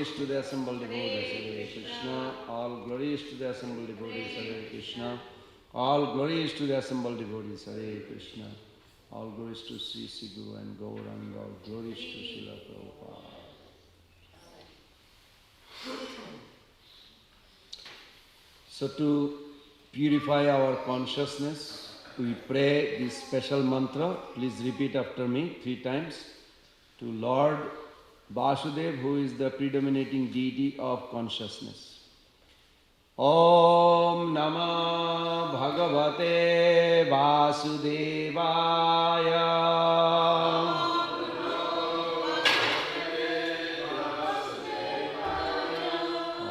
glories to the assembled devotees, Hare Krishna. All glories to the assembled devotees, Hare Krishna. All glories to the assembled devotees, Hare Krishna. All glories to Sri Guru and Gauranga. All glories to Srila Prabhupada. So to purify our consciousness, we pray this special mantra. Please repeat after me 3 times. To Lord Vasudev, who is the predominating deity of consciousness. Om Namah Bhagavate Vasudevaya.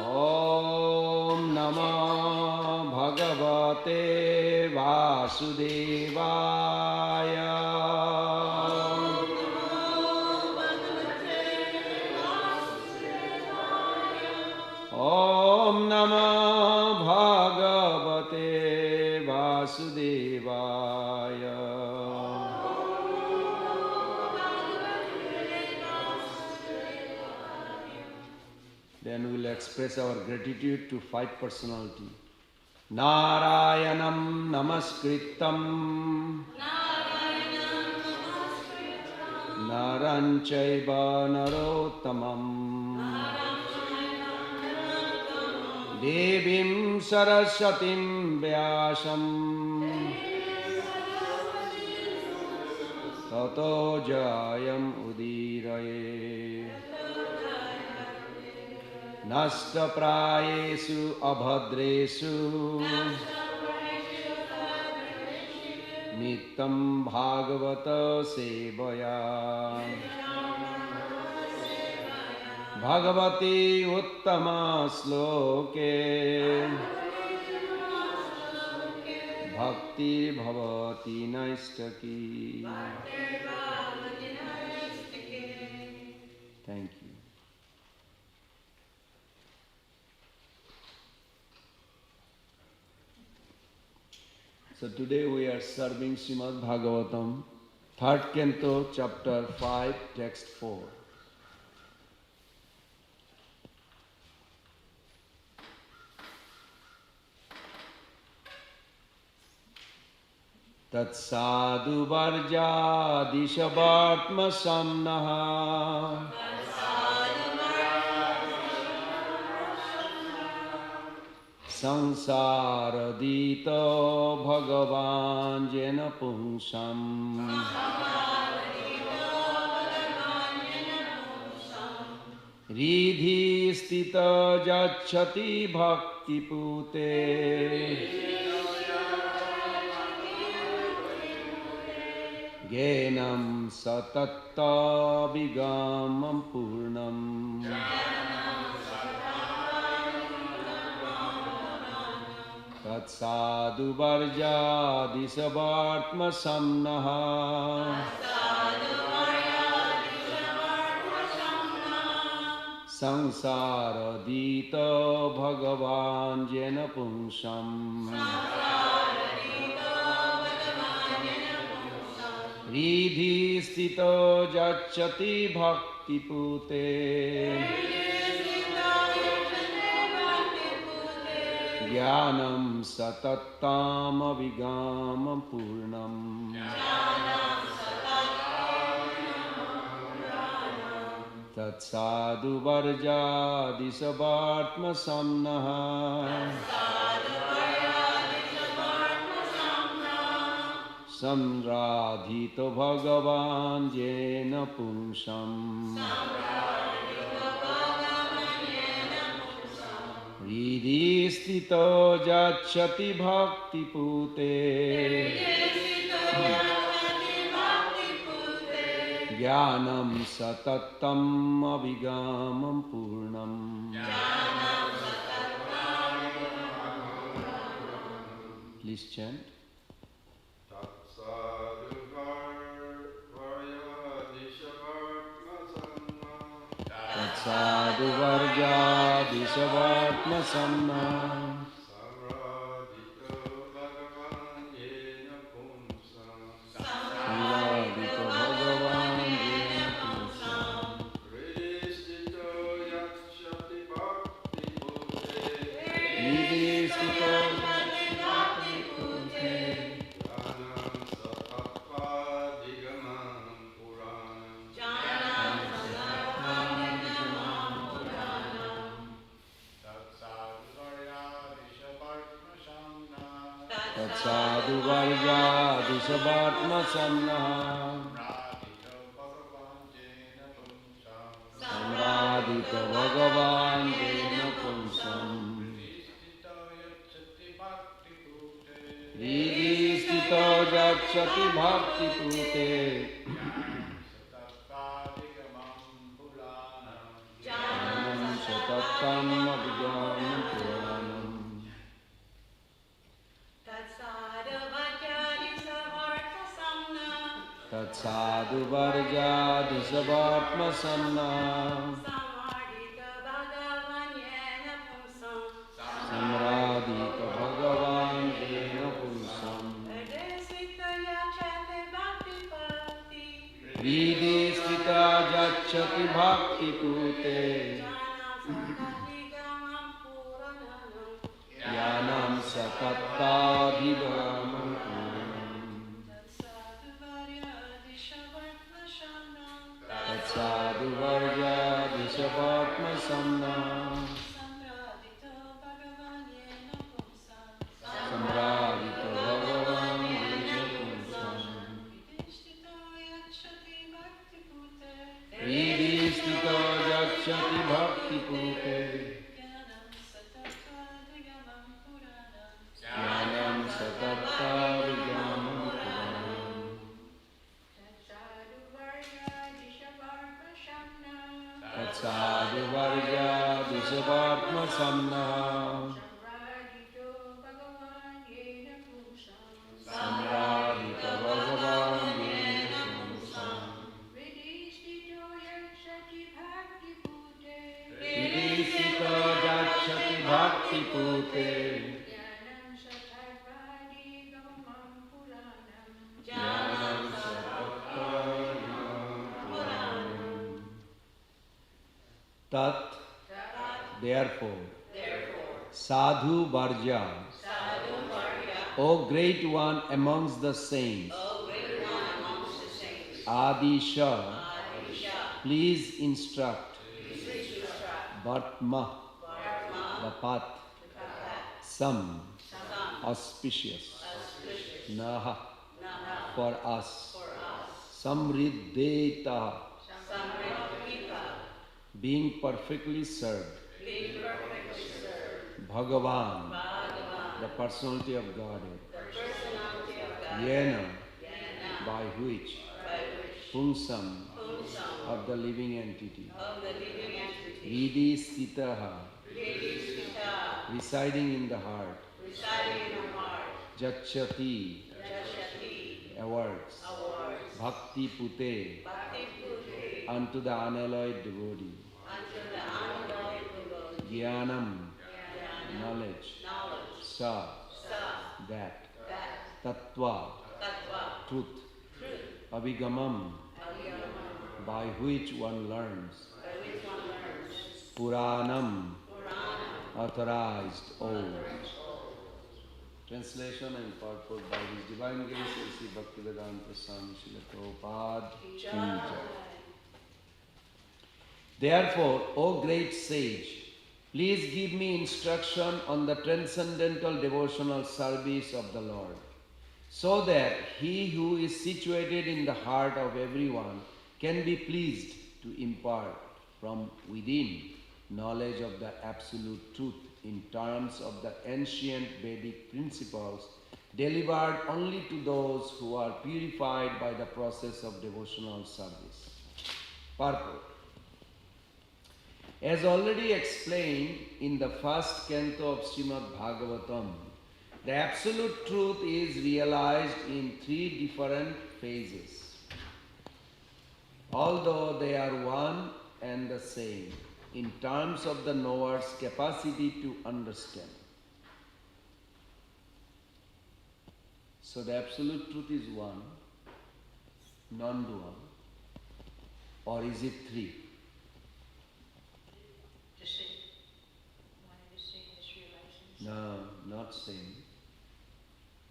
Om Namah Bhagavate Vasudevaya. Om Namah Bhagavate Vasudevaya. Then we will express our gratitude to 5 personality. Narayanam Namaskritam Naranchaiva Narottamam Devim Saraswatim Vyasam Tato Jayam Udiraye Nasta Prayesu Abhadresu Nitam Bhagavata Sevaya Bhagavati Uttama Sloke Bhakti Bhavati Naistaki. Thank you. So today we are serving Srimad Bhagavatam, 3rd Canto, Chapter 5, Text 4. Tat sadhu varja dishavatma samnaha Sansara dito bhagavan jena pungsam Ridhi stita jachati bhakti pute Genam satatta vigamam purnam Tat sadhu varja disavartma samnaha Sansara dita bhagavan jena pungsam Ridhi stito jachati bhakti pute Jnanam satattam avigamam purnam Tat sadhu varja disavartma samnaha Samradhito bhagavan jena pungsam Ridhi stito jachati bhakti pute Jnanam satattam avigamam purnam. Please chant. Sadhu varja dishavatma samna Samradhito bhagavan jena pungsam Sadhu Varga Dishavatma Sanna Samradita Bhagavan Jena Punsam Ridi Sthito Jachati Bhakti Pute Janam Satattam Abhijanam Puranam Tatsadu Varja Dishavatma Sanna Samradita Bhagavan Jena Punsam Ridi Sthita Jachati Bhakti Pute Yanam Satatta Bhigamam Tatsadu Varja Dishavatma Sanna Samradita Bhagavan Jena Punsam Ridi Sthita Jachati Bhakti Pute Yanam Satatta Vigamam Puranam Tatsadu Varja Dishavatma Sanna Samradita Bhagavan Jena Punsam Ridi Sthita Jachati Bhakti Pute Jnanam Satatta Puranam Tat Therefore Sadhu Varja O great one amongst the saints Adisha please instruct Bhatma the path some auspicious Naha for us Samriddheta being perfectly served Bhagavan the personality of Godhead Yena by which Punsam of the living entity Ridi Sthitaha residing in the heart Jachati awards Bhakti Pute unto the unalloyed devotee Jnanam knowledge Sa that Tattva truth Abhigamam by which one learns Puranam authorized old. Translation and purport by His Divine Grace Sri Bhaktivedanta Swami Srila Prabhupada Ki Jai. Therefore, O great sage, please give me instruction on the transcendental devotional service of the Lord, so that He who is situated in the heart of everyone can be pleased to impart from within knowledge of the absolute truth in terms of the ancient Vedic principles delivered only to those who are purified by the process of devotional service. Purport. As already explained in the first canto of Srimad Bhagavatam, the absolute truth is realized in three different phases, although they are one and the same in terms of the knower's capacity to understand. So the absolute truth is one, non-dual, or is it three? No, not same.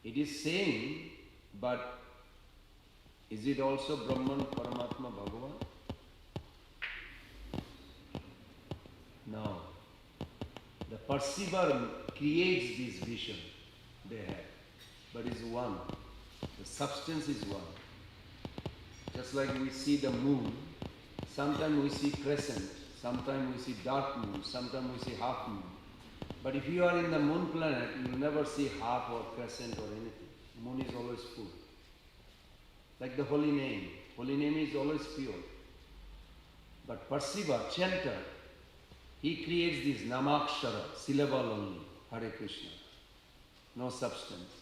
It is same, but is it also Brahman, Paramatma, Bhagavan? No. The perceiver creates this vision they have. but is one. The substance is one. Just like we see the moon, sometimes we see crescent, sometimes we see dark moon, sometimes we see half moon. But if you are in the moon planet, you will never see half or crescent or anything. Moon is always full. Like the holy name. Holy name is always pure. But perceiver, chanter, he creates this namakshara, syllable only, Hare Krishna. No substance.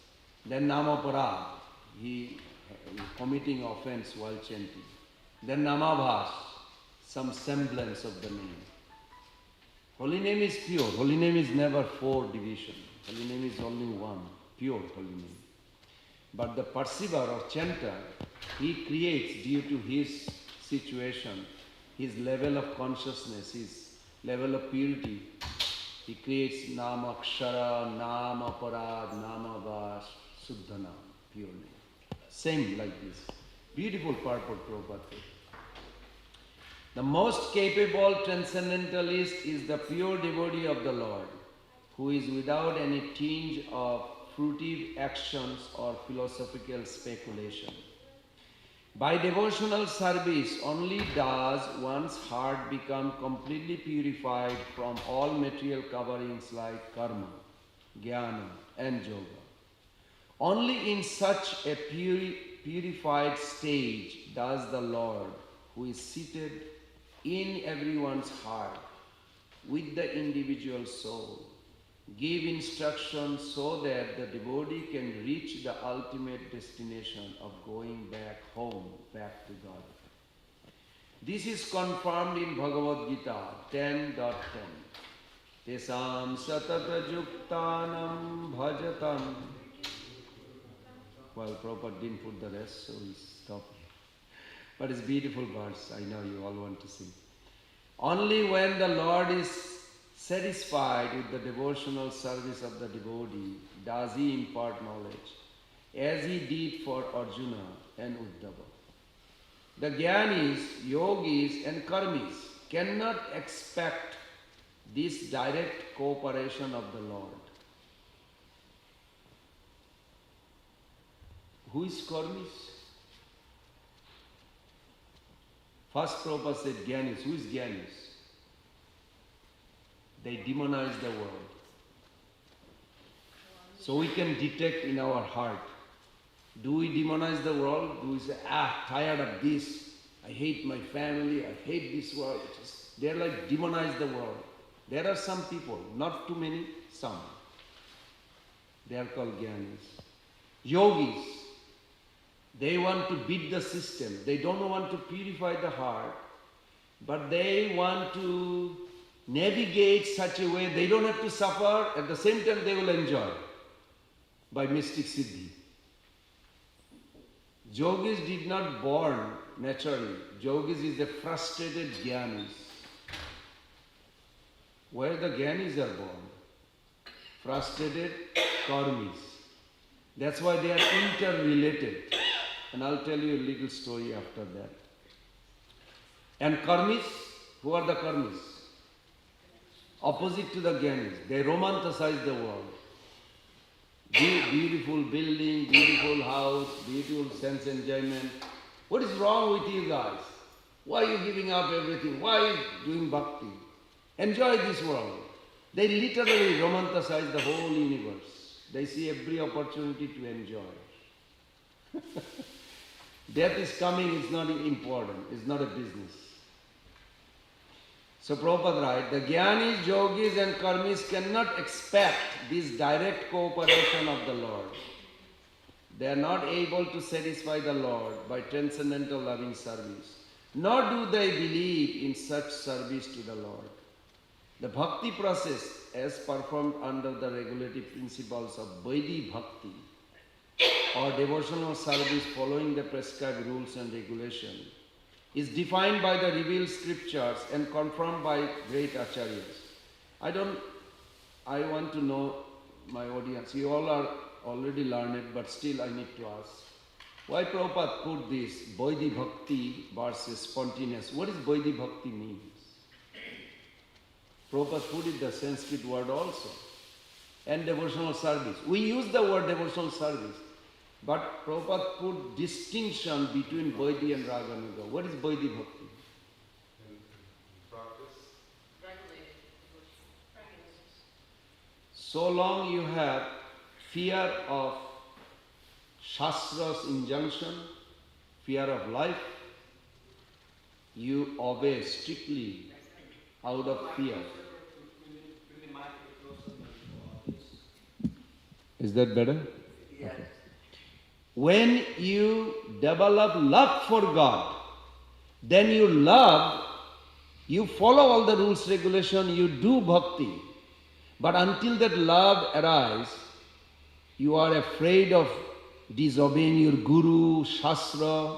Then namaparad, he committing offense while chanting. Then namabhas, some semblance of the name. Holy name is pure. Holy name is never four division. Holy name is only one, pure holy name. But the perceiver or chanter, he creates due to his situation, his level of consciousness, his level of purity. He creates nama akshara, nama parad, nama vas, suddha nam, pure name. Same like this. Beautiful purport Prabhupada. The most capable transcendentalist is the pure devotee of the Lord, who is without any tinge of fruitive actions or philosophical speculation. By devotional service only does one's heart become completely purified from all material coverings like karma, jnana and yoga. Only in such a purified stage does the Lord, who is seated in everyone's heart with the individual soul, give instructions so that the devotee can reach the ultimate destination of going back home, back to God. This is confirmed in Bhagavad Gita 10.10. Tesam satata juktanam bhajatam. Well, Prabhupada didn't put the rest, so we stopped. But it's beautiful verse, I know you all want to sing. Only when the Lord is satisfied with the devotional service of the devotee does he impart knowledge, as he did for Arjuna and Uddhava. The jnanis, yogis and karmis cannot expect this direct cooperation of the Lord. Who is karmis? First Prabhupada said jnanis. Who is jnanis? They demonize the world. So we can detect in our heart. Do we demonize the world? Do we say, tired of this. I hate my family. I hate this world. They're like demonize the world. There are some people, not too many, some. They are called jnanis. Yogis. They want to beat the system. They don't want to purify the heart, but they want to navigate such a way they don't have to suffer, at the same time they will enjoy by mystic siddhi. Yogis did not born naturally. Yogis is the frustrated jnanis. Where the jnanis are born? Frustrated karmis. That's why they are interrelated. And I'll tell you a little story after that. And karmis, who are the karmis? Opposite to the jnanis. They romanticize the world. Beautiful building, beautiful house, beautiful sense enjoyment. What is wrong with you guys? Why are you giving up everything? Why are you doing bhakti? Enjoy this world. They literally romanticize the whole universe. They see every opportunity to enjoy. Death is coming, it's not important, it's not a business. So Prabhupada writes, the jnanis, yogis and karmis cannot expect this direct cooperation of the Lord. They are not able to satisfy the Lord by transcendental loving service, nor do they believe in such service to the Lord. The bhakti process, as performed under the regulative principles of Vaidhi Bhakti, or devotional service following the prescribed rules and regulations, is defined by the revealed scriptures and confirmed by great acharyas. I want to know my audience. You all are already learned, but still I need to ask. Why Prabhupada put this Vaidhi Bhakti versus spontaneous? What does Vaidhi Bhakti means? Prabhupada put it the Sanskrit word also. and devotional service. We use the word devotional service, but Prabhupada put distinction between Vaidhi and Raganuga. What is Vaidhi Bhakti? Practice. So long you have fear of Shastra's injunction, fear of life, you obey strictly out of fear. Is that better? Yes. Okay. When you develop love for God, then you follow all the rules, regulation, you do bhakti. But until that love arises, you are afraid of disobeying your guru, shastra,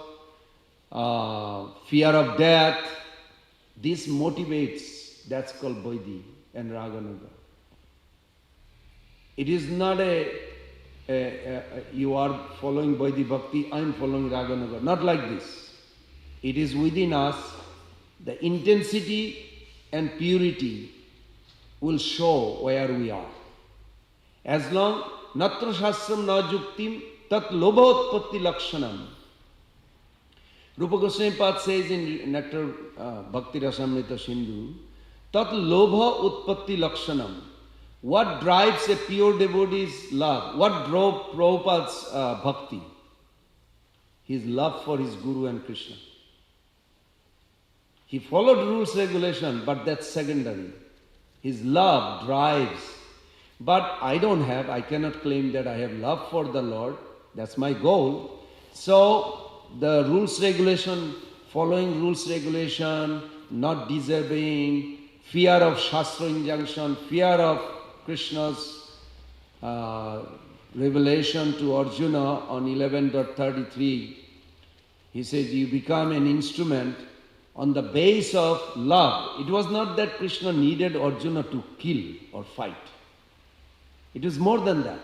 fear of death. This motivates, that's called Vaidhi and Raganuga. It is not you are following Vaidhi Bhakti, I am following Raganuga. Not like this. It is within us, the intensity and purity will show where we are. As long, Natra Shastram na juktim tat lobhotpatti lakshanam. Rupa Goswami Pad says in Nectar Bhakti Rasamrita Sindhu, tat lobha utpatti lakshanam. What drives a pure devotee's love? What drove Prabhupada's bhakti? His love for his Guru and Krishna. He followed rules, regulation, but that's secondary. His love drives. But I cannot claim that I have love for the Lord. That's my goal. So, the rules, regulation, following rules, regulation, not disobeying, fear of Shastra injunction, fear of Krishna's revelation to Arjuna on 11.33. He says, you become an instrument on the base of love. It was not that Krishna needed Arjuna to kill or fight. It is more than that.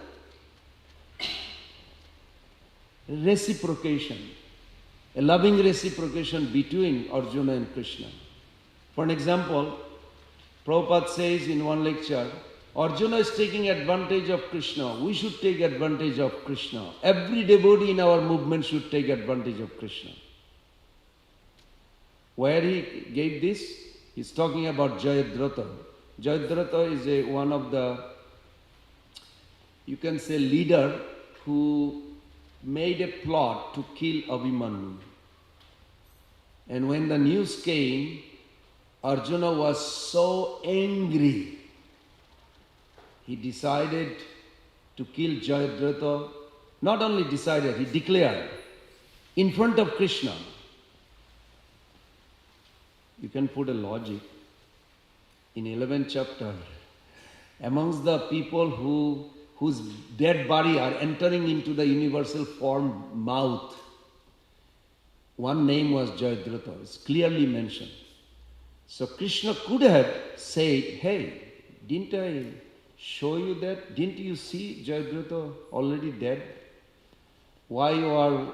Reciprocation. A loving reciprocation between Arjuna and Krishna. For an example, Prabhupada says in one lecture, Arjuna is taking advantage of Krishna. We should take advantage of Krishna. Every devotee in our movement should take advantage of Krishna. Where he gave this? He's talking about Jayadratha. Jayadratha is one of the, you can say, leader who made a plot to kill Abhimanyu. And when the news came, Arjuna was so angry. He decided to kill Jayadratha. Not only decided, he declared in front of Krishna. You can put a logic. In 11th chapter, amongst the people whose dead body are entering into the universal form mouth, one name was Jayadratha. It's clearly mentioned. So Krishna could have said, hey, didn't I show you that? Didn't you see Jayadratha already dead? Why you are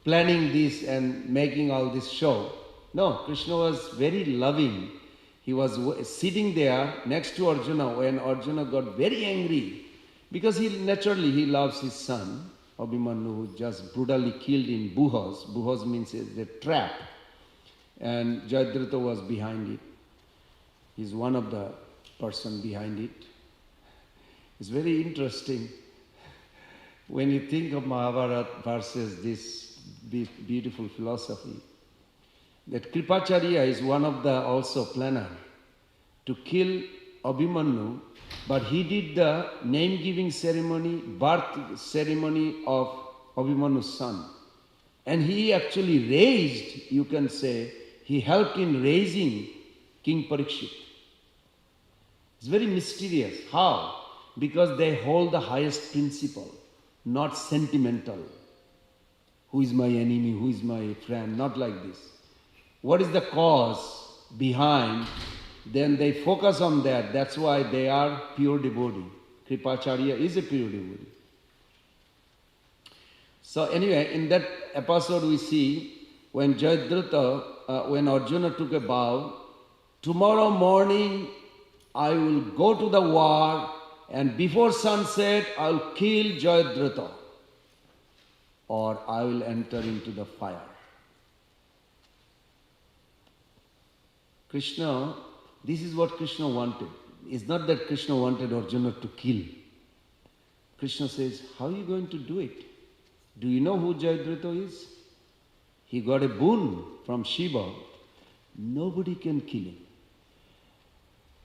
planning this and making all this show? No, Krishna was very loving. He was sitting there next to Arjuna when Arjuna got very angry because he loves his son, Abhimanyu, who just brutally killed in Buhas. Buhas means a trap. And Jayadratha was behind it. He's one of the person behind it. It's very interesting when you think of Mahabharata versus this beautiful philosophy, that Kripacharya is one of the also planner to kill Abhimanyu, but he did the name-giving ceremony, birth ceremony of Abhimanyu's son. And he actually raised, you can say, he helped in raising King Parikshit. It's very mysterious. How? Because they hold the highest principle, not sentimental. Who is my enemy? Who is my friend? Not like this. What is the cause behind? Then they focus on that. That's why they are pure devotee. Kripacharya is a pure devotee. So anyway, in that episode we see when Jayadratha, when Arjuna took a vow, tomorrow morning I will go to the war and before sunset I'll kill Jayadratha or I will enter into the fire. Krishna, this is what Krishna wanted. It's not that Krishna wanted Arjuna to kill. Krishna says, how are you going to do it? Do you know who Jayadratha is? He got a boon from Shiva. Nobody can kill him.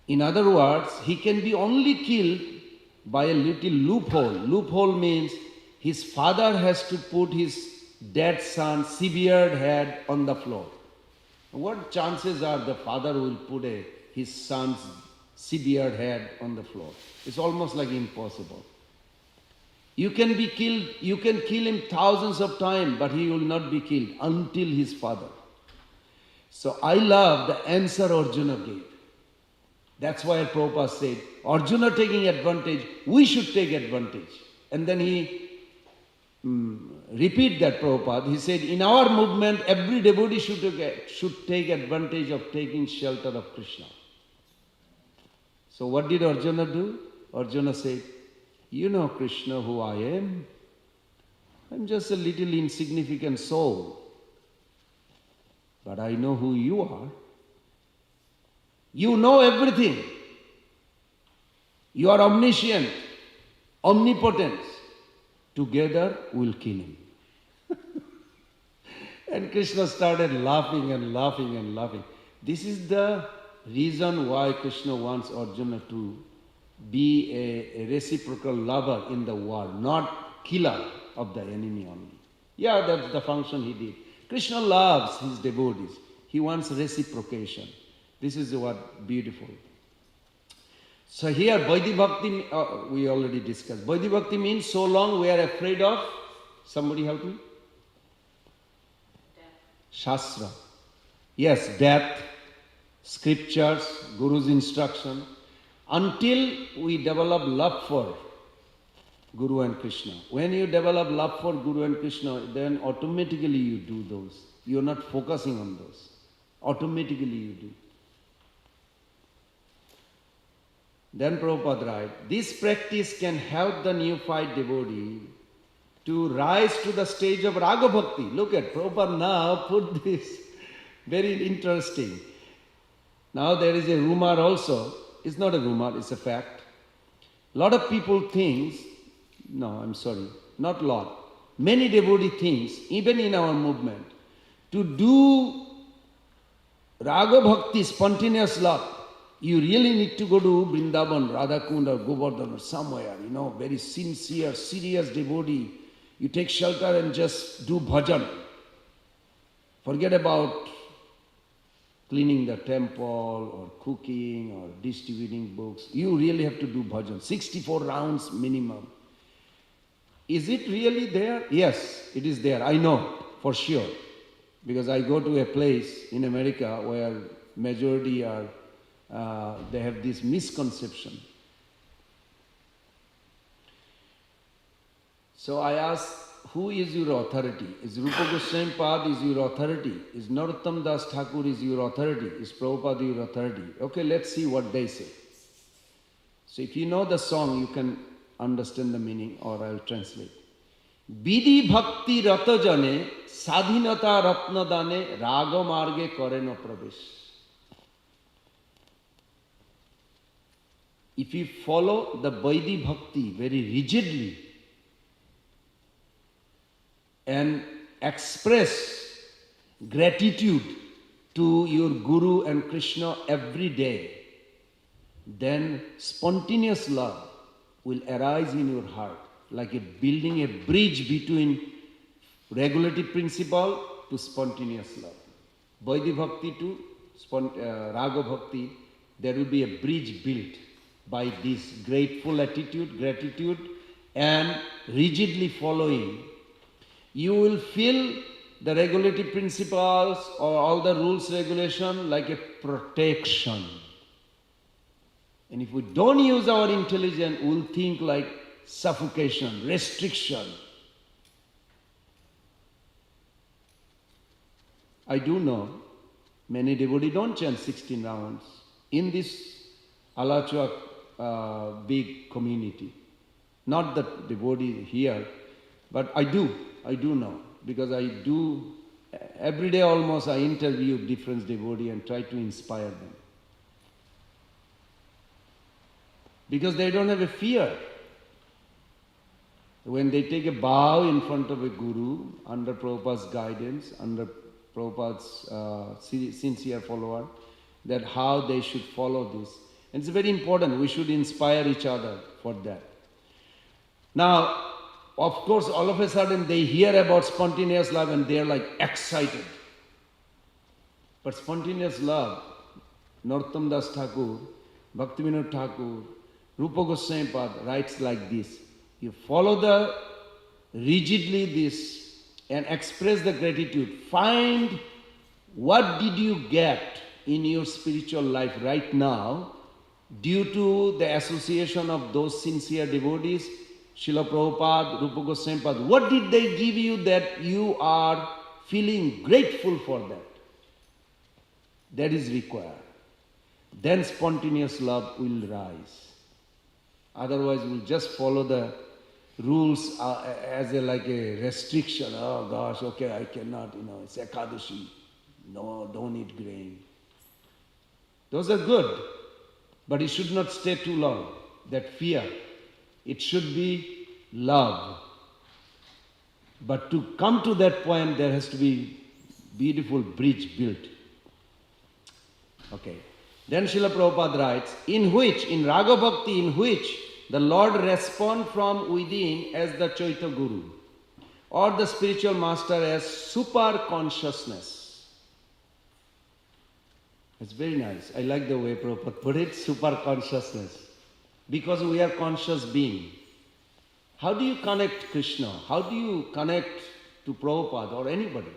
In other words, he can be only killed by a little loophole. Loophole means his father has to put his dead son's severed head on the floor. What chances are the father will put his son's severed head on the floor? It's almost like impossible. You can be killed, you can kill him thousands of times, but he will not be killed until his father. So I love the answer Arjuna gave. That's why Prabhupada said, Arjuna taking advantage, we should take advantage. And then he repeat that Prabhupada. He said, in our movement, every devotee should take advantage of taking shelter of Krishna. So what did Arjuna do? Arjuna said, you know Krishna who I am? I'm just a little insignificant soul. But I know who you are. You know everything. You are omniscient, omnipotent. Together we'll kill him. And Krishna started laughing and laughing and laughing. This is the reason why Krishna wants Arjuna to be a reciprocal lover in the war, not killer of the enemy only. Yeah, that's the function he did. Krishna loves his devotees. He wants reciprocation. This is what beautiful. So here Vaidhi Bhakti, we already discussed. Vaidhi Bhakti means so long we are afraid of, somebody help me? Death. Shastra. Yes, death, scriptures, Guru's instruction. Until we develop love for Guru and Krishna. When you develop love for Guru and Krishna, then automatically you do those. You are not focusing on those. Automatically you do. Then Prabhupada writes, this practice can help the neophyte devotee to rise to the stage of Raga Bhakti. Look at Prabhupada now put this very interesting. Now there is a rumor also. It's not a rumor, it's a fact. Lot of people think, no, I'm sorry, not lot. Many devotee thinks, even in our movement, to do Raga Bhakti, spontaneous love, you really need to go to Vrindavan, Radhakund or Govardhan or somewhere, very sincere, serious devotee. You take shelter and just do bhajan. Forget about cleaning the temple or cooking or distributing books. You really have to do bhajan. 64 rounds minimum. Is it really there? Yes, it is there. I know for sure. Because I go to a place in America where majority are they have this misconception. So I asked, who is your authority? Is Rupa Goswami Pad is your authority? Is Narottam Das Thakur is your authority? Is Prabhupada your authority? Okay, let's see what they say. So if you know the song, you can understand the meaning, or I'll translate. Vidhi bhakti rata jane sadhinata ratna dane raga marge kare na pravesh. If you follow the Vaidhi Bhakti very rigidly and express gratitude to your Guru and Krishna every day, then spontaneous love will arise in your heart, like building a bridge between regulative principle to spontaneous love. Vaidhi Bhakti to Raga Bhakti, there will be a bridge built by this grateful attitude, gratitude, and rigidly following. You will feel the regulative principles or all the rules, regulation like a protection. And if we don't use our intelligence, we'll think like suffocation, restriction. I do know many devotees don't chant 16 rounds. In this Alachua big community. Not that devotee here, but I do know, because I do, every day almost I interview different devotee and try to inspire them. Because they don't have a fear. When they take a bow in front of a guru, under Prabhupada's guidance, under Prabhupada's sincere follower, that how they should follow this. And it's very important, we should inspire each other for that. Now, of course, all of a sudden they hear about spontaneous love and they're like excited. But spontaneous love, Narottam Das Thakur, Bhaktivinoda Thakur, Rupa Goswami Pad writes like this: you follow the rigidly this and express the gratitude. Find what did you get in your spiritual life right now due to the association of those sincere devotees, Srila Prabhupada, Rupa Goswami Pad. What did they give you that you are feeling grateful for that? That is required. Then spontaneous love will rise. Otherwise, we'll just follow the rules as like a restriction. Oh gosh, okay, I cannot, it's Ekadashi. No, don't eat grain. Those are good, but it should not stay too long. That fear, it should be love. But to come to that point, there has to be beautiful bridge built. Okay. Then Srila Prabhupada writes, in Raga Bhakti, in which the Lord responds from within as the Chaitya Guru, or the spiritual master as super consciousness. It's very nice. I like the way Prabhupada put it, super consciousness. Because we are conscious being. How do you connect Krishna? How do you connect to Prabhupada or anybody?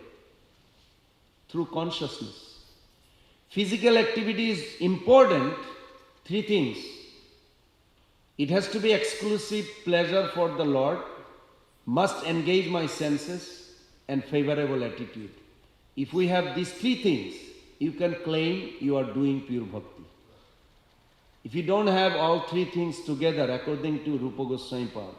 Through consciousness. Physical activity is important, three things. It has to be exclusive pleasure for the Lord, must engage my senses, and favorable attitude. If we have these three things, you can claim you are doing pure bhakti. If you don't have all three things together, according to Rupa Goswami Pad,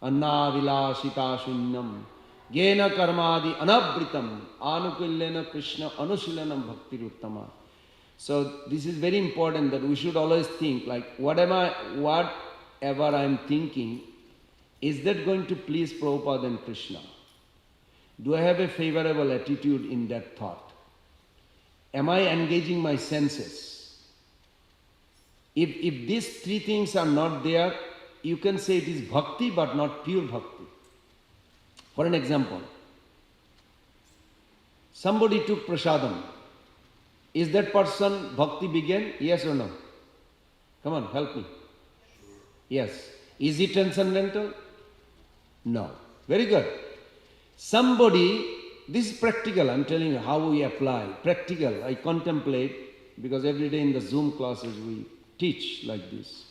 Anna Vilashita Shunyam, Gena Karmadi Anabritam, Anukullena Krishna Anushilanam Bhakti Uttama. So this is very important that we should always think like, whatever I am thinking, is that going to please Prabhupada and Krishna? Do I have a favorable attitude in that thought? Am I engaging my senses? If these three things are not there, you can say it is bhakti but not pure bhakti. For an example, somebody took prasadam. Is that person bhakti began? Yes or no? Come on, help me. Yes. Is it transcendental? No. Very good. Somebody, this is practical, I'm telling you how we apply. Practical, I contemplate, because every day in the Zoom classes we teach like this.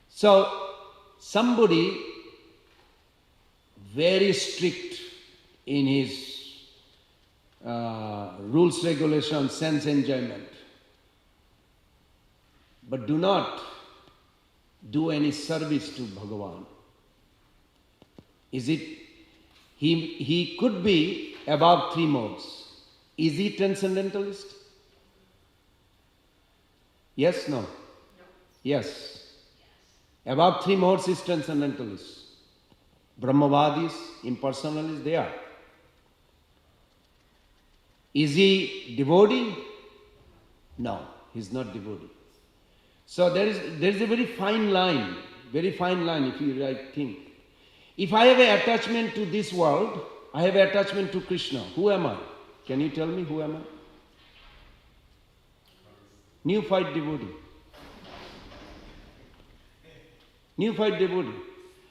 So, somebody very strict in his rules, regulations, sense enjoyment, but do not do any service to Bhagavan. Is it, he could be above three modes. Is he transcendentalist? Yes, no? Yes. Above three modes is transcendentalist. Brahmavadis, impersonalists, they are. Is he devotee? No, he's not devotee. So there is a very fine line if you think. If I have an attachment to this world, I have an attachment to Krishna. Who am I? Can you tell me who am I? Neophyte devotee. Neophyte devotee.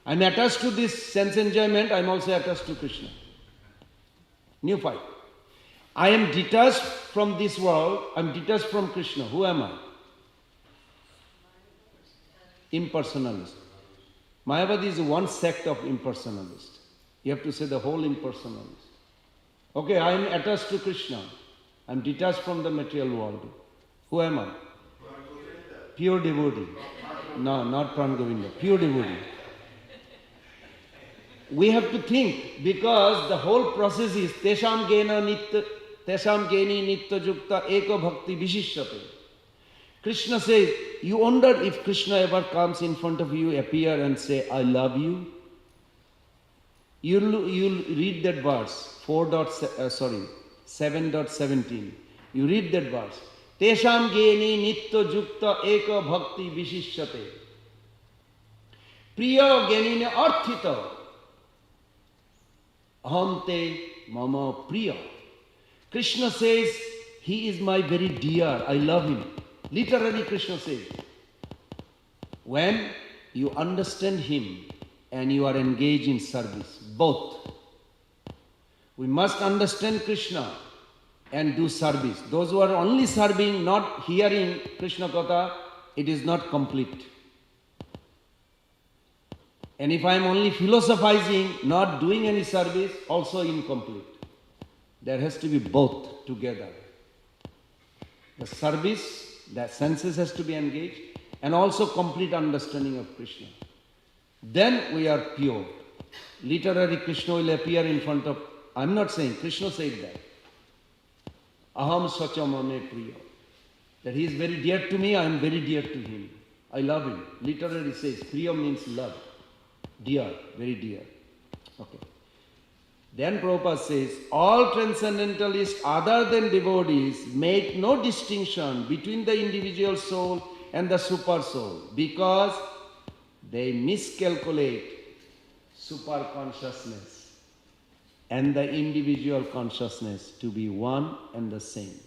I'm attached to this sense enjoyment, I'm also attached to Krishna. Neophyte. I am detached from this world, I'm detached from Krishna. Who am I? Impersonalist. Mayavadi is one sect of impersonalist. You have to say the whole impersonalist. Okay, I am attached to Krishna. I am detached from the material world. Who am I? Pure devotee. No, not Pran Govinda, pure devotee. We have to think, because the whole process is Tesham geni nitya jukta eko bhakti vishishyate. Krishna says, you wonder if Krishna ever comes in front of you, appear and say, I love you. You'll read that verse, 7.17. You read that verse. Tesham geni nitya jukta eka bhakti vishishyate. Priya genine arthita. Ahamte mama priya. Krishna says, he is my very dear, I love him. Literally Krishna says, when you understand him and you are engaged in service, both. We must understand Krishna and do service. Those who are only serving, not hearing Krishna Katha, it is not complete. And if I am only philosophizing, not doing any service, also incomplete. There has to be both together. The service, the senses has to be engaged, and also complete understanding of Krishna. Then we are pure. Literally Krishna will appear in front of, I am not saying, Krishna said that. Aham sacha mame priya. That he is very dear to me, I am very dear to him. I love him. Literally says, priya means love. Dear, very dear. Okay. Then Prabhupada says, all transcendentalists other than devotees make no distinction between the individual soul and the super soul because they miscalculate super consciousness and the individual consciousness to be one and the same.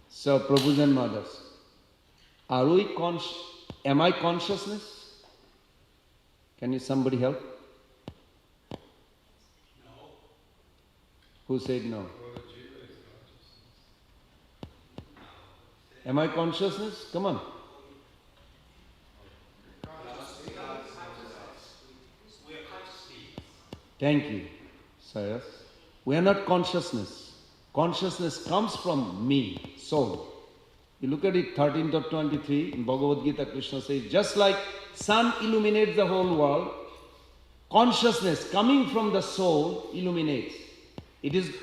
So, Prabhus and mothers, am I consciousness? Can you somebody help? No. Who said no? Am I consciousness? Come on. Thank you, Cyrus. We are not consciousness. Consciousness comes from me, soul. You look at it, 13.23, in Bhagavad Gita, Krishna says, just like sun illuminates the whole world, consciousness coming from the soul illuminates.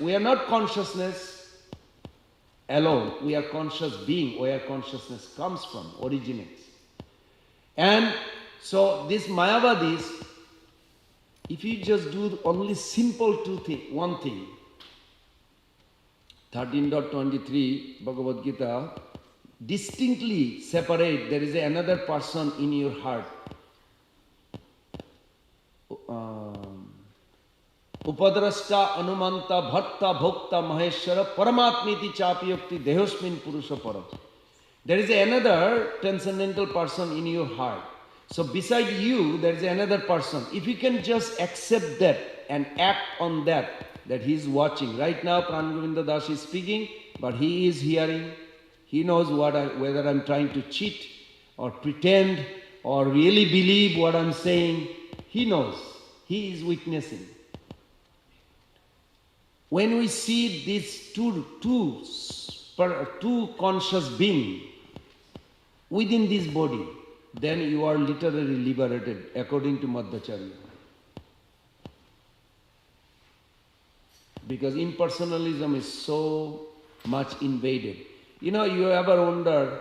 We are not consciousness alone. We are conscious being, where consciousness comes from, originates. And so these Mayavadis, if you just do only simple one thing, 13.23 Bhagavad Gita, distinctly separate, there is another person in your heart. Upadrashta anumanta bhatta bhokta maheshwara paramatmiti chapiyakti dehosmin purusha para. There is another transcendental person in your heart. So beside you, there is another person. If you can just accept that and act on that he is watching. Right now, Pran Govinda Das is speaking, but he is hearing. He knows whether I'm trying to cheat or pretend or really believe what I'm saying. He knows. He is witnessing. When we see these two conscious beings within this body, then you are literally liberated according to Madhacharya. Because impersonalism is so much invaded. You ever wonder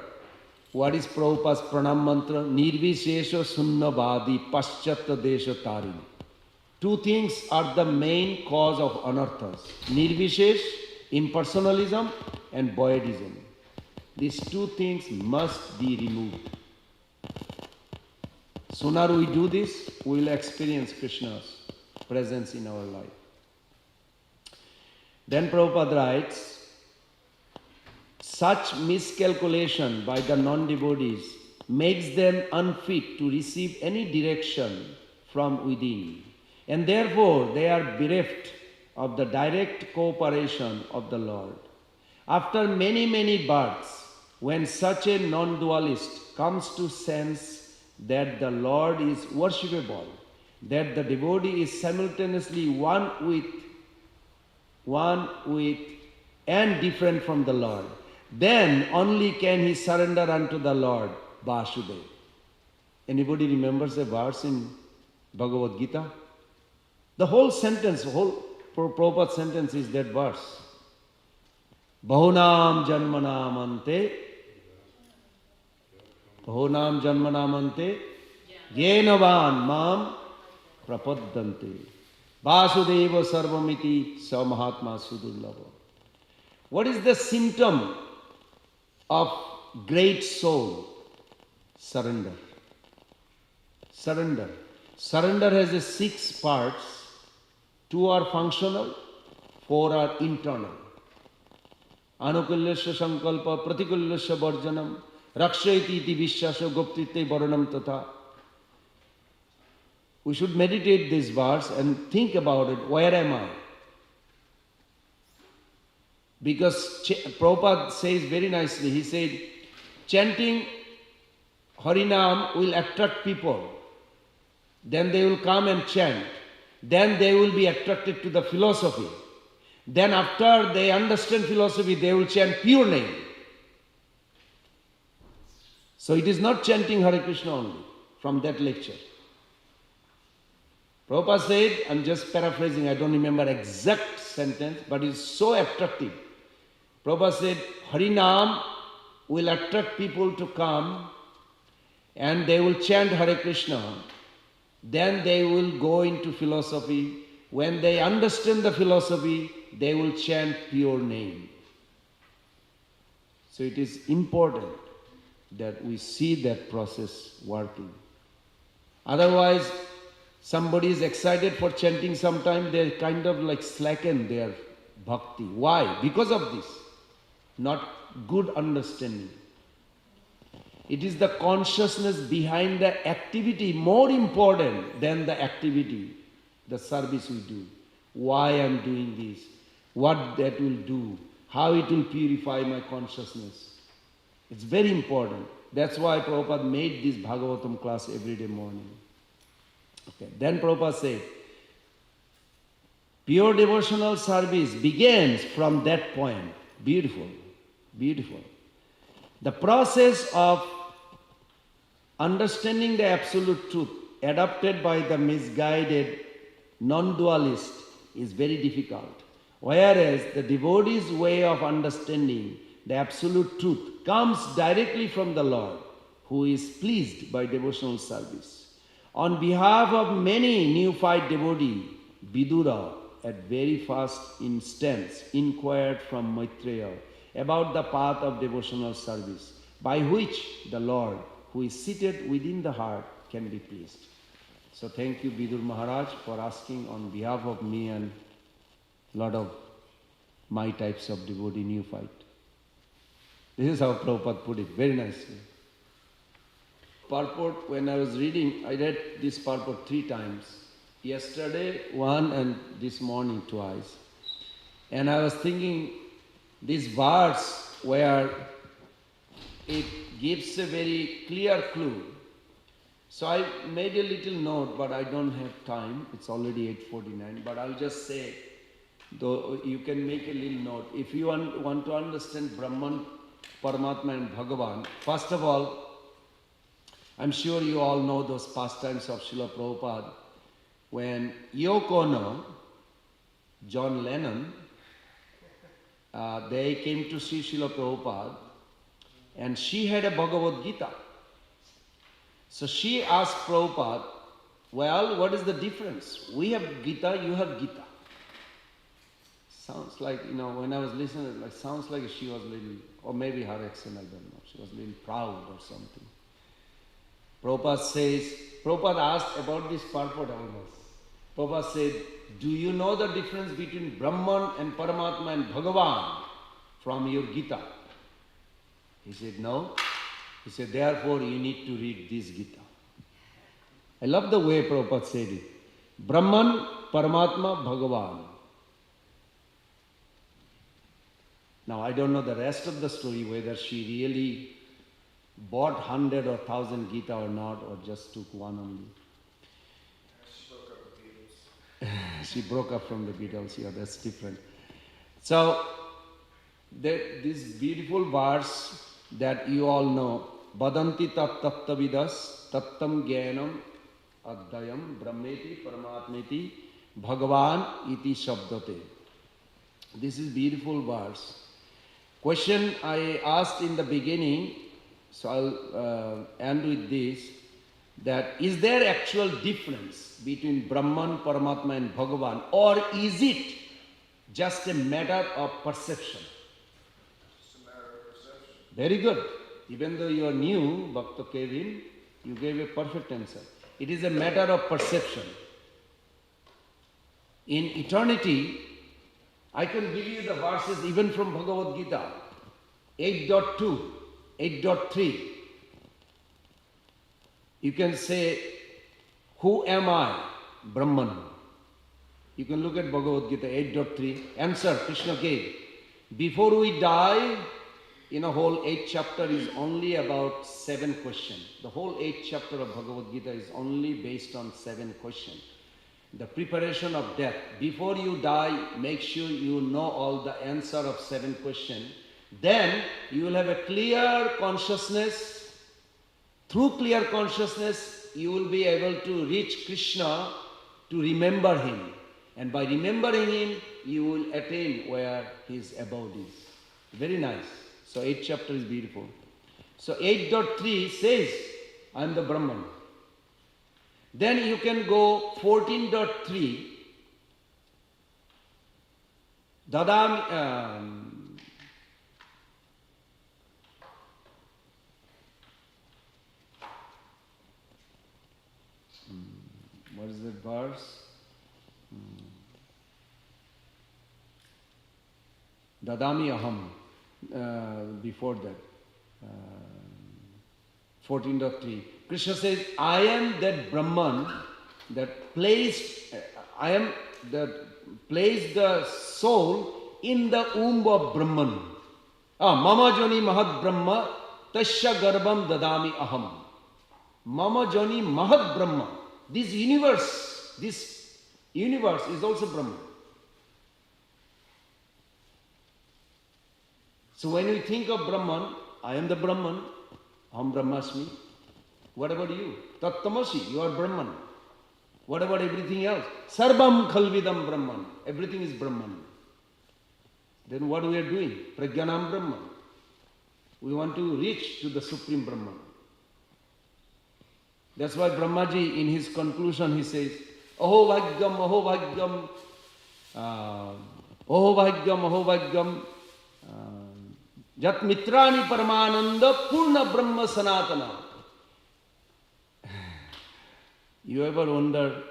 what is Prabhupada's pranam mantra? Nirvishesha sunnavadi paschatta desha tarini. Two things are the main cause of anarthas. Nirvishesh, impersonalism, and voidism. These two things must be removed. Sooner we do this, we will experience Krishna's presence in our life. Then Prabhupada writes, such miscalculation by the non-devotees makes them unfit to receive any direction from within, and therefore they are bereft of the direct cooperation of the Lord. After many, many births, when such a non-dualist comes to sense that the Lord is worshipable, that the devotee is simultaneously one with and different from the Lord, then only can he surrender unto the Lord Vasudeva. Anybody remembers a verse in Bhagavad Gita? The whole sentence, whole Prabhupada sentence is that verse. Bahunam janmanamante, bahunam janmanamante, yenavan mam prapaddante. Vasudeva sarvamiti samahatma sudurlava. What is the symptom of great soul? Surrender. Surrender. Surrender has 6 parts. 2 are functional, 4 are internal. Anukulyasya sankalpa, pratikulyasya varjanam, rakshayati iti vishwasya goptite varanam tatha. We should meditate this verse and think about it. Where am I? Because Prabhupada says very nicely, he said, chanting Harinam will attract people. Then they will come and chant. Then they will be attracted to the philosophy. Then after they understand philosophy, they will chant pure name. So it is not chanting Hare Krishna only from that lecture. Prabhupada said, I'm just paraphrasing, I don't remember exact sentence, but it's so attractive. Prabhupada said, Harinam will attract people to come and they will chant Hare Krishna. Then they will go into philosophy. When they understand the philosophy, they will chant pure name. So it is important that we see that process working. Otherwise, somebody is excited for chanting sometime, they kind of like slacken their bhakti. Why? Because of this. Not good understanding. It is the consciousness behind the activity more important than the activity, the service we do. Why I am doing this, what that will do, how it will purify my consciousness. It's very important. That's why Prabhupada made this Bhagavatam class every day morning. Okay. Then Prabhupada said, pure devotional service begins from that point. Beautiful, beautiful. The process of understanding the absolute truth adopted by the misguided non-dualist is very difficult. Whereas the devotee's way of understanding the absolute truth comes directly from the Lord, who is pleased by devotional service. On behalf of many neophyte devotees, Vidura at very first instance inquired from Maitreya about the path of devotional service, by which the Lord, who is seated within the heart, can be pleased. So thank you, Vidur Maharaj, for asking on behalf of me and a lot of my types of devotee neophyte. This is how Prabhupada put it, very nicely. Purport, when I was reading, I read this purport 3 times. Yesterday, 1, and this morning, twice. And I was thinking, this verse where it gives a very clear clue. So I made a little note, but I don't have time. It's already 8:49, but I'll just say, though you can make a little note. If you want to understand Brahman, Paramatma and Bhagavan, first of all, I'm sure you all know those pastimes of Srila Prabhupada. When Yoko Ono, John Lennon, they came to see Srila Prabhupada, and she had a Bhagavad Gita. So she asked Prabhupada, well, what is the difference? We have Gita, you have Gita. Sounds like, when I was listening, it sounds like she was a little, or maybe her accent, I don't know, she was a little proud or something. Prabhupada asked about this purport almost. Prabhupada said, do you know the difference between Brahman and Paramatma and Bhagavan from your Gita? He said, no. He said, therefore you need to read this Gita. I love the way Prabhupada said it. Brahman, Paramatma, Bhagavan. Now I don't know the rest of the story, whether she really bought 100 or 1,000 Gita or not, or just took one only. She broke up from the Beatles, yeah, that's different. So, this beautiful verse that you all know, vadanti tat tattavidas tattam jnanam adhyayam brahmeti paramatmeti bhagavan iti shabdate. This is beautiful verse. Question I asked in the beginning, so I'll end with this, that is there actual difference between Brahman, Paramatma and Bhagavan, or is it just a matter of perception? It's a matter of perception. Very good. Even though you are new, Bhakta Kevin, you gave a perfect answer. It is a matter of perception. In eternity, I can give you the verses even from Bhagavad Gita, 8.2, 8.3. You can say, who am I? Brahman. You can look at Bhagavad Gita 8.3. Answer Krishna gave. Before we die, in a whole 8th chapter is only about 7 questions. The whole 8th chapter of Bhagavad Gita is only based on 7 questions. The preparation of death. Before you die, make sure you know all the answer of 7 questions. Then you will have a clear consciousness. Through clear consciousness, you will be able to reach Krishna, to remember him. And by remembering him, you will attain where his abode is. Very nice. So 8th chapter is beautiful. So 8.3 says, I am the Brahman. Then you can go 14.3. What is the verse? Dadami aham. Before that. 14.3. Krishna says, I am that Brahman that placed the soul in the womb of Brahman. Mama joni mahad brahma tasya garbham dadami aham. Mama joni mahad brahma. This universe is also Brahman. So when we think of Brahman, I am the Brahman, Aham Brahmasmi. What about you? Tattamasi, you are Brahman. What about everything else? Sarvam khalvidam Brahman. Everything is Brahman. Then what we are doing? Prajnanam Brahman. We want to reach to the Supreme Brahman. That's why Brahmaji in his conclusion he says, Aho Bhagyam, Aho Bhagyam, Aho Bhagyam, Aho Bhagyam, Jat Mitrani Paramananda Purna Brahma Sanatana. You ever wonder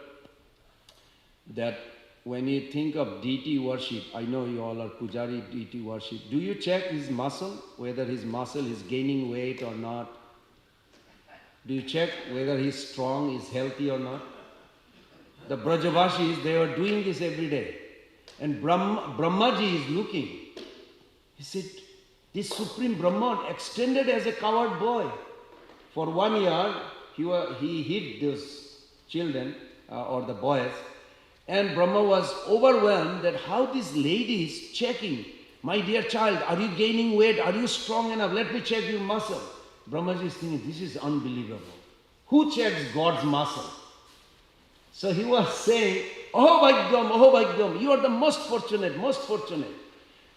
that when you think of deity worship, I know you all are Pujari deity worship, do you check his muscle, whether his muscle is gaining weight or not? Do you check whether he's strong, is healthy or not? The Brajavashis, they are doing this every day. And Brahmaji is looking. He said, this Supreme Brahman extended as a coward boy. For 1 year, he hid those children or the boys. And Brahma was overwhelmed that how this lady is checking. My dear child, are you gaining weight? Are you strong enough? Let me check your muscle. Brahmaji is thinking, this is unbelievable. Who checks God's muscle? So he was saying, Aho Bhagyam, you are the most fortunate.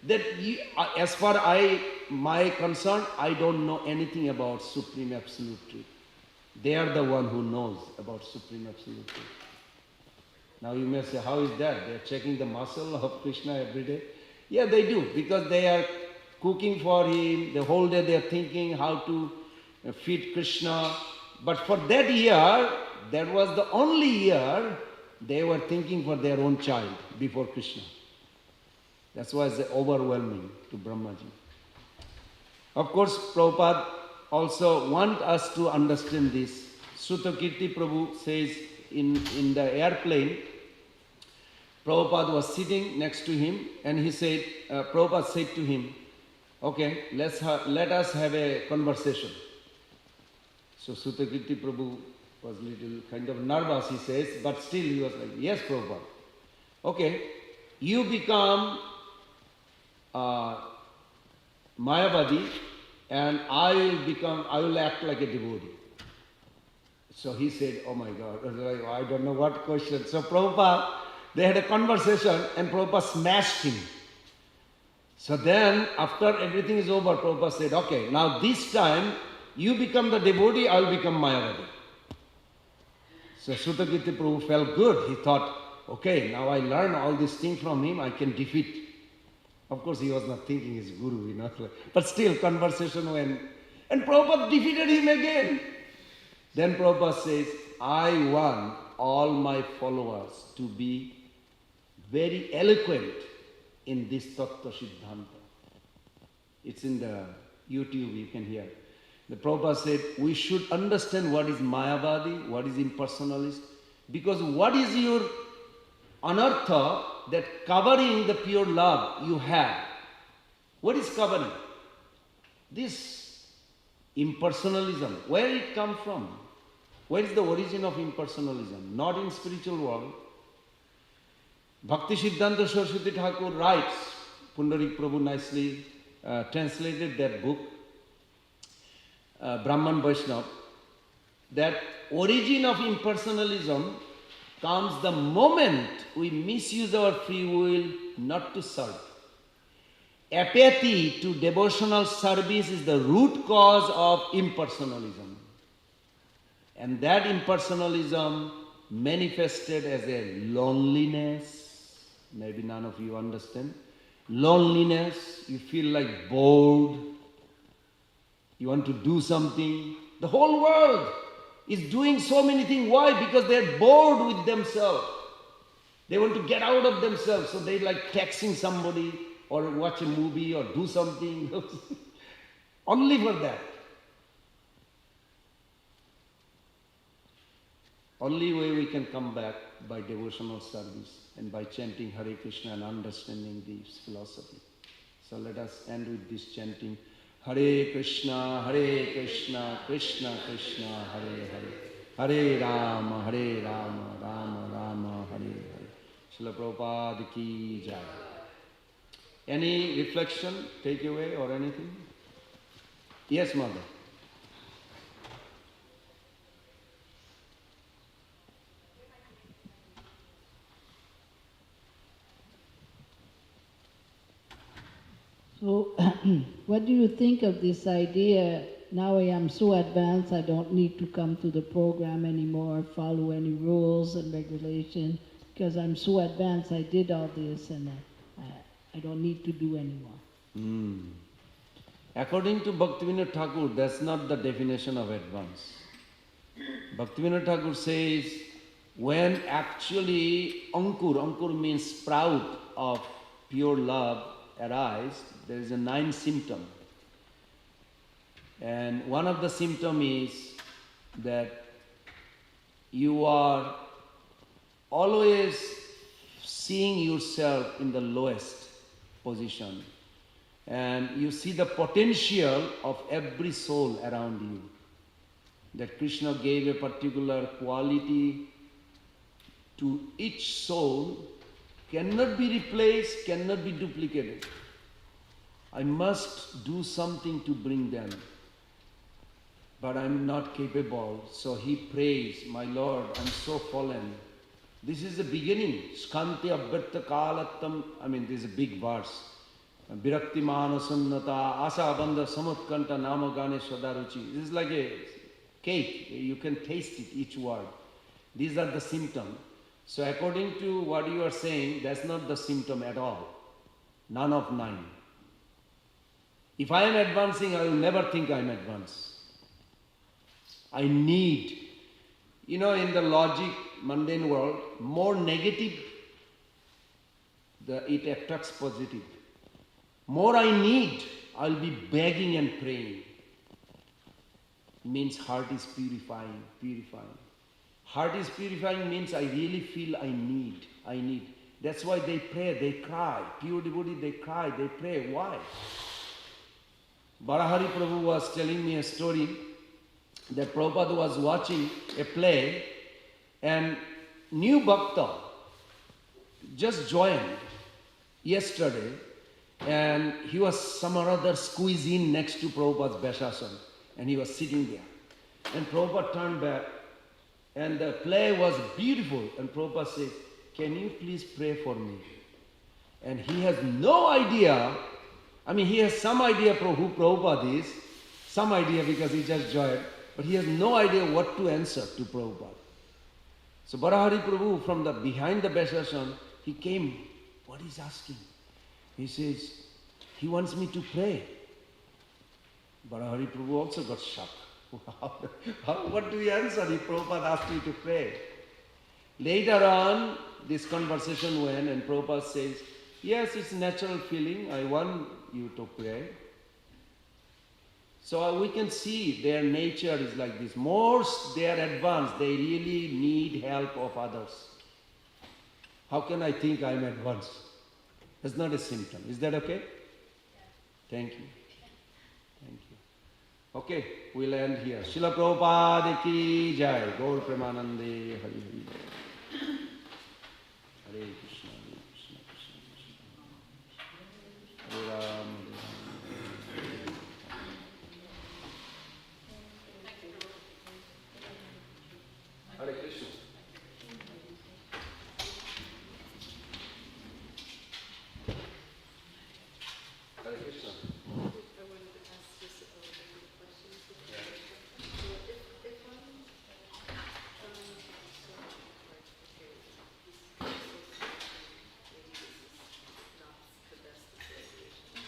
That you, as far my concern, I don't know anything about Supreme Absolute Truth. They are the one who knows about Supreme Absolute Truth. Now you may say, how is that? They are checking the muscle of Krishna every day. Yeah, they do, because they are cooking for him. The whole day they are thinking how to feed Krishna. But for that year, that was the only year they were thinking for their own child before Krishna. That's why it's overwhelming to Brahmaji. Of course, Prabhupada also wants us to understand this. Sutakirti Prabhu says in the airplane, Prabhupada was sitting next to him and he said, Prabhupada said to him, okay, let us have a conversation. So Sutakirti Prabhu was a little kind of nervous, he says, but still he was like, yes, Prabhupada. Okay, you become Mayavadi and I will act like a devotee. So he said, oh my God, I don't know what question. So Prabhupada, they had a conversation and Prabhupada smashed him. So then, after everything is over, Prabhupada said, okay, now this time, you become the devotee, I will become Mayavadi. So Sutakirti Prabhu felt good. He thought, okay, now I learn all these things from him, I can defeat. Of course, he was not thinking his guru, but still, conversation went. And Prabhupada defeated him again. Then Prabhupada says, I want all my followers to be very eloquent in this Tattva Siddhanta. It's in the YouTube, you can hear. The Prabhupada said, we should understand what is Mayavadi, what is impersonalist, because what is your anartha that covering the pure love you have? What is covering? This impersonalism, where it comes from? Where is the origin of impersonalism? Not in spiritual world. Bhakti Siddhanta Saraswati Thakur writes, Pundarik Prabhu nicely translated that book, Brahman Vaishnava, that origin of impersonalism comes the moment we misuse our free will not to serve. Apathy to devotional service is the root cause of impersonalism. And that impersonalism manifested as a loneliness. Maybe none of you understand. Loneliness, you feel like bored. You want to do something. The whole world is doing so many things. Why? Because they're bored with themselves. They want to get out of themselves. So they like texting somebody or watch a movie or do something. Only for that. Only way we can come back by devotional service and by chanting Hare Krishna and understanding this philosophy. So let us end with this chanting. Hare Krishna, Krishna Krishna, Hare Hare. Hare Rama, Rama Rama, Hare Hare. Srila Prabhupada ki jai. Any reflection, takeaway or anything? Yes, Mother. So, what do you think of this idea? Now I am so advanced, I don't need to come to the program anymore, follow any rules and regulations, because I'm so advanced, I did all this and I don't need to do anymore. According to Bhaktivinoda Thakur, that's not the definition of advance. Bhaktivinoda Thakur says, when actually Ankur means sprout of pure love arise, there is a 9 symptom. And one of the symptom is that you are always seeing yourself in the lowest position. And you see the potential of every soul around you. That Krishna gave a particular quality to each soul, cannot be replaced, cannot be duplicated. I must do something to bring them. But I'm not capable. So he prays, my Lord, I'm so fallen. This is the beginning. Skante abhyartha kalattam. This is a big verse. Virakti manasannata asa bandha samutkanta nama gane swadaruchi. This is like a cake. You can taste it, each word. These are the symptoms. So according to what you are saying, that's not the symptom at all. None of 9. If I am advancing, I will never think I am advanced. I need, in the logic, mundane world, more negative, it attracts positive. More I need, I'll be begging and praying. Means heart is purifying. Heart is purifying means I really feel I need. That's why they pray, they cry. Pure devotee, they cry, they pray. Why? Barahari Prabhu was telling me a story that Prabhupada was watching a play and new bhakta just joined yesterday And he was some or other squeezed in next to Prabhupada's Vaishasana, and he was sitting there. And Prabhupada turned back, and the play was beautiful. And Prabhupada said, "Can you please pray for me?" And he has no idea. I mean, he has some idea who Prabhupada is, some idea because he just joined, but he has no idea what to answer to Prabhupada. So Barahari Prabhu from the behind the Vaishasana, he came. What he's asking? He says, he wants me to pray. Barahari Prabhu also got shocked. What do you answer if Prabhupada asked you to pray? Later on, this conversation went and Prabhupada says, yes, it's a natural feeling. I want you to pray. So we can see their nature is like this. More they are advanced, they really need help of others. How can I think I'm advanced? That's not a symptom. Is that okay? Thank you. Thank you. Okay, we'll end here. Srila Prabhupada ki jai. Gaur Premanande Hari Hari. Hare Krishna, Hare Krishna, Krishna Krishna. Hare Ram, Hare Krishna. Hare Krishna. I wanted to ask just a maybe a question. So if I'm trying to discern, like, okay, this association, maybe this is not the best association.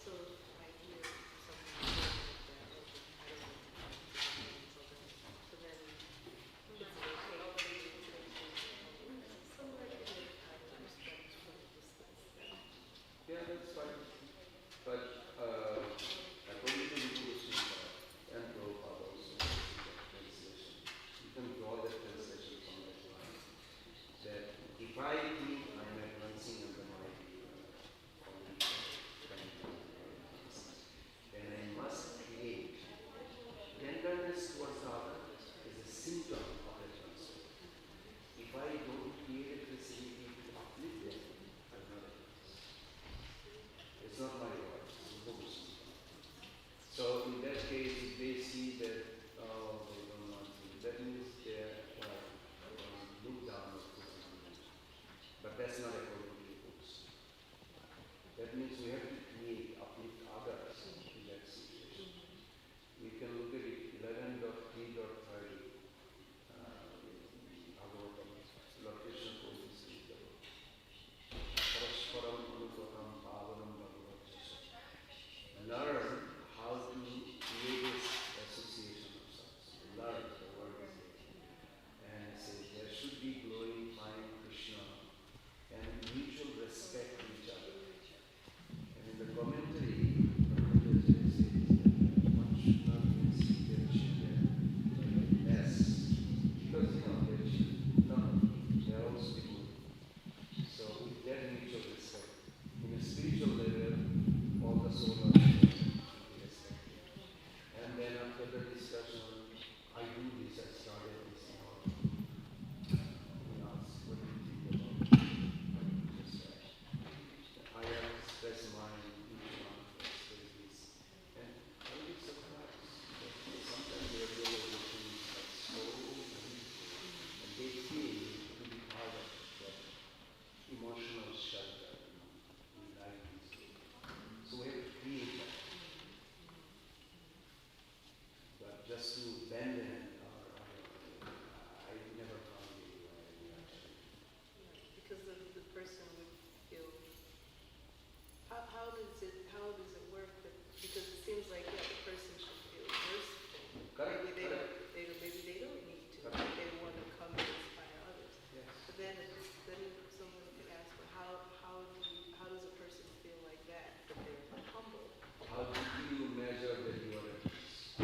So if I hear something like that, okay, I don't want to talk to them until then. So then it's okay to somewhere to get kind of respect from a distance then. Yeah, that's fine. But according to the Guru and Prabhupada also, translation, you can draw that translation from that line. That if I think I'm advancing under my then I must create tenderness towards the other is a symptom of advancement. If I don't create a facility to uplift them, I'm not advanced. It's not my word, it's Buddhist. So in that case, if they see that, oh, they don't want to, that means they are look down or put something. But that's not according to the books. That means we have to create, uplift others in that situation. We can look at it 11.3.30. Bhagavad, Lord Krishna told us in the book. Parasparam Anupakam Pavanam Bhagavad. Learn how to create this association of sorts. Learn the word is there. And it says there should be glorifying Krishna and mutual respect to each other. And in the commentary, Prabhu says that one should not see their children less. Because their children, they are also people. So with that mutual respect, in a spiritual level, all the soul are respected. And then after the discussion, I do this, I started this now. He asked, what do you think about just I have expressed mine, each one express this. And I will be surprised that sometimes their realization is like so beautiful. And they feel to be part of that emotional shelter. We like this. So we have to create that. But just to bend them, I never found it actually. Because the person would feel, how does it work that, because it seems like, yeah, the person should feel merciful. Correct, Maybe correct. maybe they don't need to, Correct. they want to come and inspire others. Yes. But then someone could ask, well, how does a person feel like that they're humble? How do you measure that you are at peace?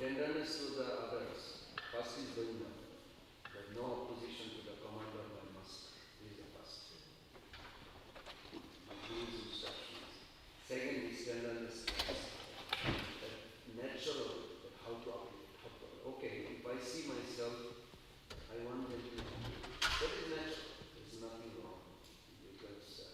Tenderness to the others. First is Govinda. There's no opposition to the command of my master. This is the first. My Guru's instructions. Second is tenderness to others. That natural, that how to uplift. Okay, if I see myself, I want them to. That is natural. There's nothing wrong. Because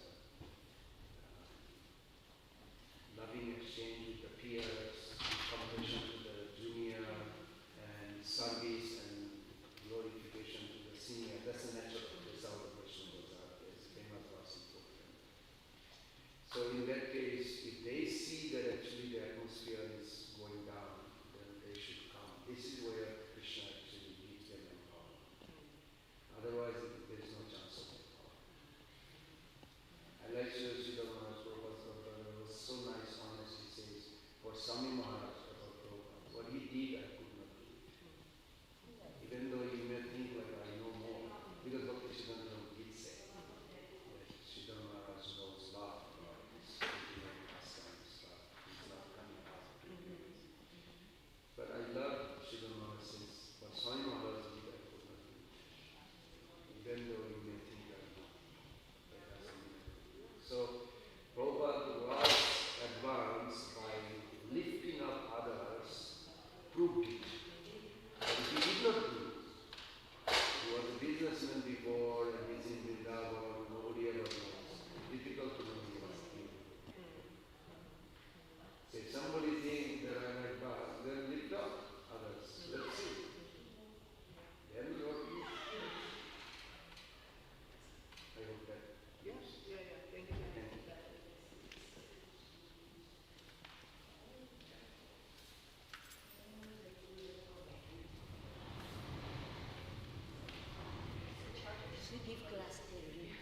fascinating.